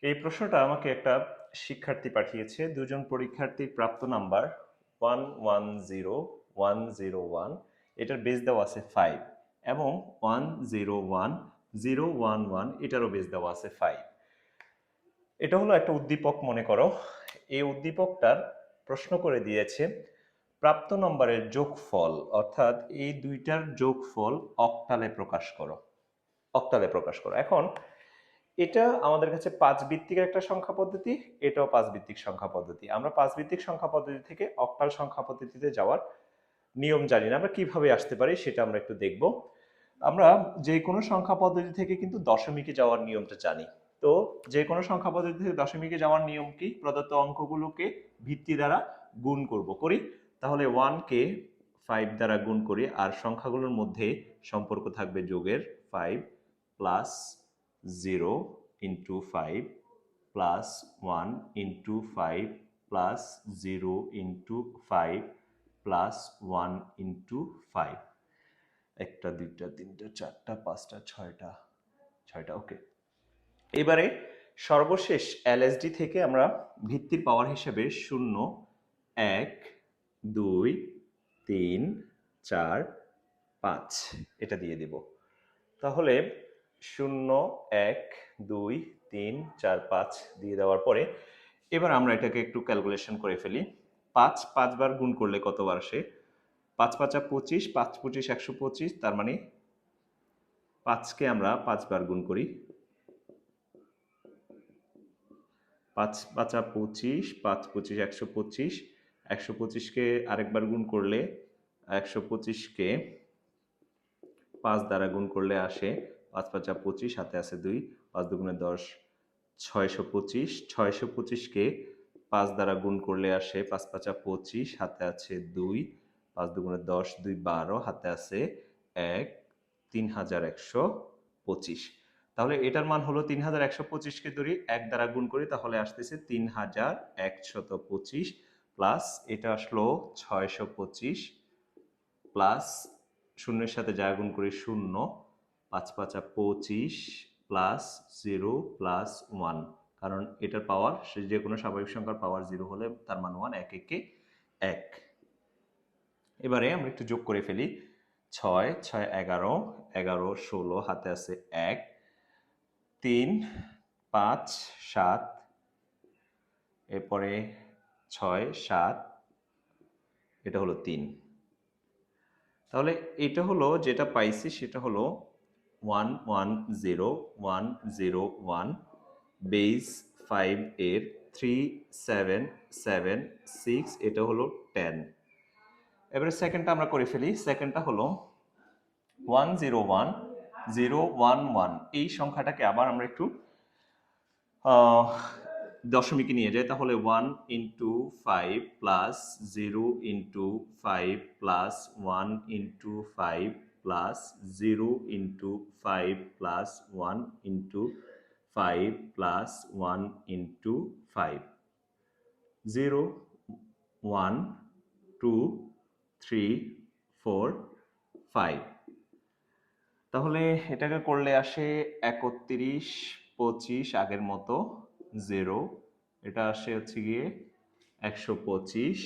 এই প্রশ্নটা আমাকে একটা শিক্ষার্থী পাঠিয়েছে। দুজন পরীক্ষার্থীর প্রাপ্ত নাম্বার 110101, এটার বেস দেওয়া আছে 5, এবং 101011 এটারও বেস দেওয়া আছে 5। এটা হলো একটা উদ্দীপক মনে করো। এই উদ্দীপকটার প্রশ্ন করে দিয়েছে প্রাপ্ত নম্বরের যোগফল, অর্থাৎ এই দুইটার যোগফল অক্টালে প্রকাশ করো। অক্টালে প্রকাশ করো। এখন এটা আমাদের কাছে 5 ভিত্তিক একটা সংখ্যা পদ্ধতি, এটাও 5 ভিত্তিক সংখ্যা পদ্ধতি। আমরা 5 ভিত্তিক সংখ্যা পদ্ধতি থেকে অক্টাল সংখ্যা পদ্ধতিতে যাওয়ার নিয়ম জানি না, আমরা কিভাবে আসতে পারি সেটা আমরা একটু দেখব। আমরা যে কোনো সংখ্যা পদ্ধতি থেকে কিন্তু দশমিকে যাওয়ার নিয়মটা জানি। তো যে কোনো সংখ্যা পদ্ধতি থেকে দশমিকে যাওয়ার নিয়ম কি? প্রদত্ত অঙ্কগুলোকে ভিত্তি দ্বারা গুণ করি। তাহলে 1 কে 5 দ্বারা গুণ করি, আর সংখ্যাগুলোর মধ্যে সম্পর্ক থাকবে যোগের। 5 plus 0 into 5 plus 1 into 5 plus 0 into 5 plus 1 into 5। একটা, দুইটা, তিনটা, চারটা, পাঁচটা, ছয়টা। ওকে, এবারে সর্বশেষ এলএসডি থেকে আমরা ভিত্তির পাওয়ার হিসেবে 0, 1, 2, 3, 4, 5 এটা দিয়ে দেব। তাহলে 0, 1, 2, 3, 4, 5 দিয়ে দেওয়ার পরে এবার আমরা এটাকে একটু ক্যালকুলেশন করে ফেলি। 5 বার গুণ করলে কতবার আসে? 5 5 25, 5 25 125, তার মানে 5কে আমরা 5 বার গুণ করি। 5 5 25, 5 25 125, 125কে আরেকবার গুণ করলে 125কে 5 দ্বারা গুণ করলে আসে 5 5 25, হাতে আছে 2, 5 দুগুণে 10, 625, 625কে 5 দ্বারা গুণ করলে আসে 5 5 25, হাতে আছে 2, 5 দুগুণে 10, 2 12, হাতে আছে 1, 3125। তাহলে এটার মান হলো 3125কে ধরি 1 দ্বারা গুণ করি, তাহলে আসতেছে 3125, প্লাস এটা আসলো 625, প্লাস শূন্যের সাথে যা গুণ করি 0, 5 5 25, প্লাস 0 প্লাস 1, কারণ এটার পাওয়ার, সে যে কোনো স্বাভাবিক সংখ্যার পাওয়ার 0 হলে তার মান 1, 1 একে 1। এবারে আমরা একটু যোগ করে ফেলি। 6 6 11, 11 16, হাতে আছে 1, 3 5 7, এরপরে 6 7, এটা হলো 3। তাহলে এটা হলো যেটা পাইছি সেটা হলো 110101, বেস 5 এর 3776, এটা হলো 10। এবারে সেকেন্ডটা আমরা করে ফেলি। সেকেন্ডটা হলো 101011, এই সংখ্যাটাকে আবার আমরা একটু দশমিকে নিয়ে যাই। তাহলে 1 into 5 plus 0 into 5 plus 1 into 5 plus 0 into 5 plus 1 into 5 plus 1 into 5, 0 1 2 3 4 5। তাহলে এটাকে করলে আসে 31 25, আগের মতো 0, এটা আসে হচ্ছে গিয়ে 125,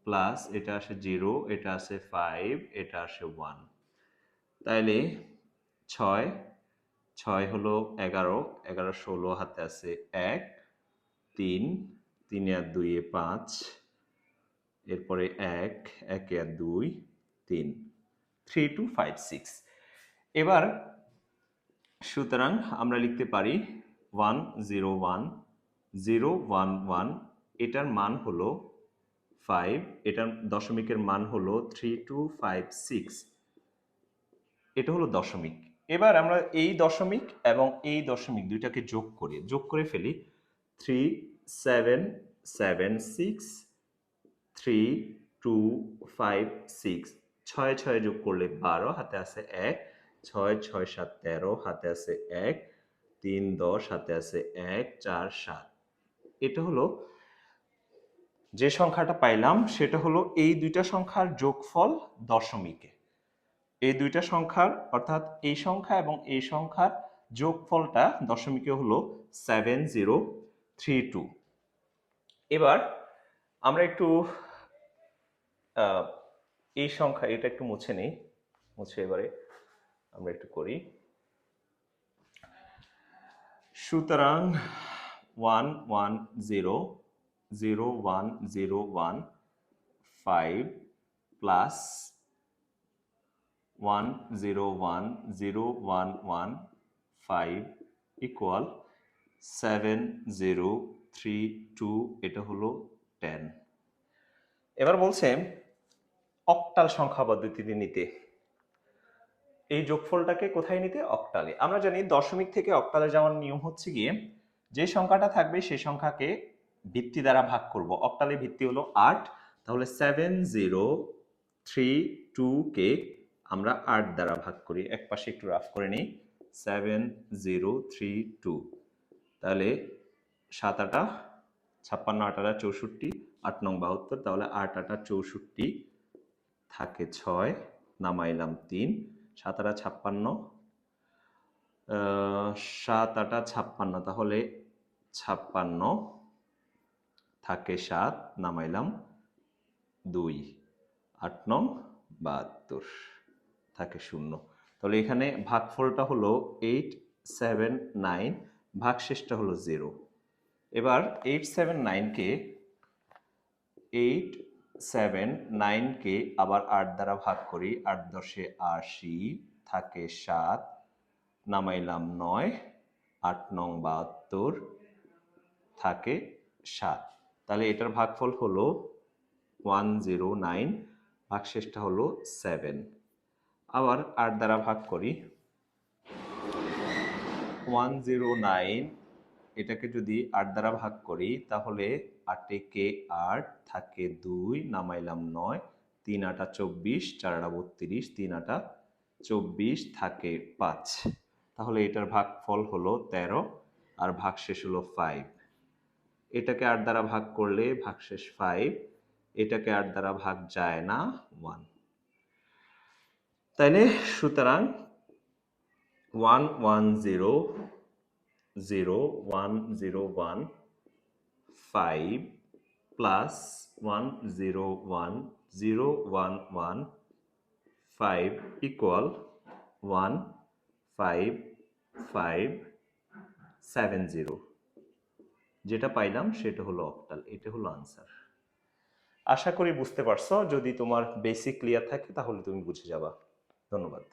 প্লাস এটা আসে 0, এটা আসে 5, এটা আসে 1। তাইলে 6 6 হলো 11, 11 16, হাতে আছে 1, 3 3 আর 2 এ 5, এরপরে 1 1 আর 2 3, 3 2 5 6। এবার সুতরাং আমরা লিখতে পারি 101011, এটার মান হলো 5, এটার দশমিকের মান হলো 3256, এটা হলো দশমিক। এবার আমরা এই দশমিক এবং এই দশমিক দুইটাকে যোগ করে ফেলি। 3776, 3256, 6 6 যোগ করলে 12, হাতে আছে 1, 6 6 7 13, হাতে আছে 1, 3 10, হাতে আছে 1, 4 7। এটা হলো যে সংখ্যাটা পাইলাম, সেটা হলো এই দুইটা সংখ্যার যোগফল দশমিকে। এই দুইটা সংখ্যার, অর্থাৎ এই সংখ্যা এবং এই সংখ্যার যোগফলটা দশমিকে হলো 7032। এবার আমরা একটু এই সংখ্যা এটা একটু মুছে নেই, মুছে এবারে আমরা একটু করি। সুতরাং 1100101 প্লাস 1010115 ইকুয়াল 7032, এটা হলো 10। এবার বলছে অক্টাল সংখ্যা পদ্ধতিতে নিতে। এই যোগফলটাকে কোথায় নিতে? অক্টালে। আমরা জানি দশমিক থেকে অক্টালে যাওয়ার নিয়ম হচ্ছে গিয়ে যে সংখ্যাটা থাকবে সেই সংখ্যাকে ভিত্তি দ্বারা ভাগ করব। অক্টালে ভিত্তি হলো 8, তাহলে 7032 কে আমরা 8 দ্বারা ভাগ করি। এক পাশে একটু রাফ করে নিই, 7032, তাহলে 7 8 56, 8 8 64, 8 9 72, তাহলে 8 8 64 থাকে 6, নামাইলাম 3, 7 8 56, 7 8 56, তাহলে 56 থাকে 7, নামাইলাম 2, 8 9 72 থাকে 0। তাহলে এখানে ভাগফলটা হলো 879, ভাগশেষটা হলো 0। এবার 879 কে আবার 8 দ্বারা ভাগ করি, 8 10 80, থাকে 7, নামাইলাম 9, 8 9 72, থাকে 7। তাহলে এটার ভাগফল হলো 109, ভাগশেষটা হলো 7। আবার 8 দ্বারা ভাগ করি, 109 এটাকে যদি 8 দ্বারা ভাগ করি তাহলে 8 কে 8, থাকে 2, নামাইলাম 9, 3 8 24, 4 32, 3 8 24, থাকে 5। তাহলে এটার ভাগফল হলো 13 আর ভাগশেষ হলো 5। এটাকে 8 দ্বারা ভাগ করলে ভাগশেষ 5, এটাকে 8 দ্বারা ভাগ যায় না, 1। তাইলে সুতরাং 1100105 প্লাস 1010115 ইকুয়াল 15570। যেটা পাইলাম সেটা হলো অক্টাল, এটা হলো আনসার। আশা করি বুঝতে পারছো। যদি তোমার বেসিক ক্লিয়ার থাকে তাহলে তুমি বুঝে যাবা। ধন্যবাদ।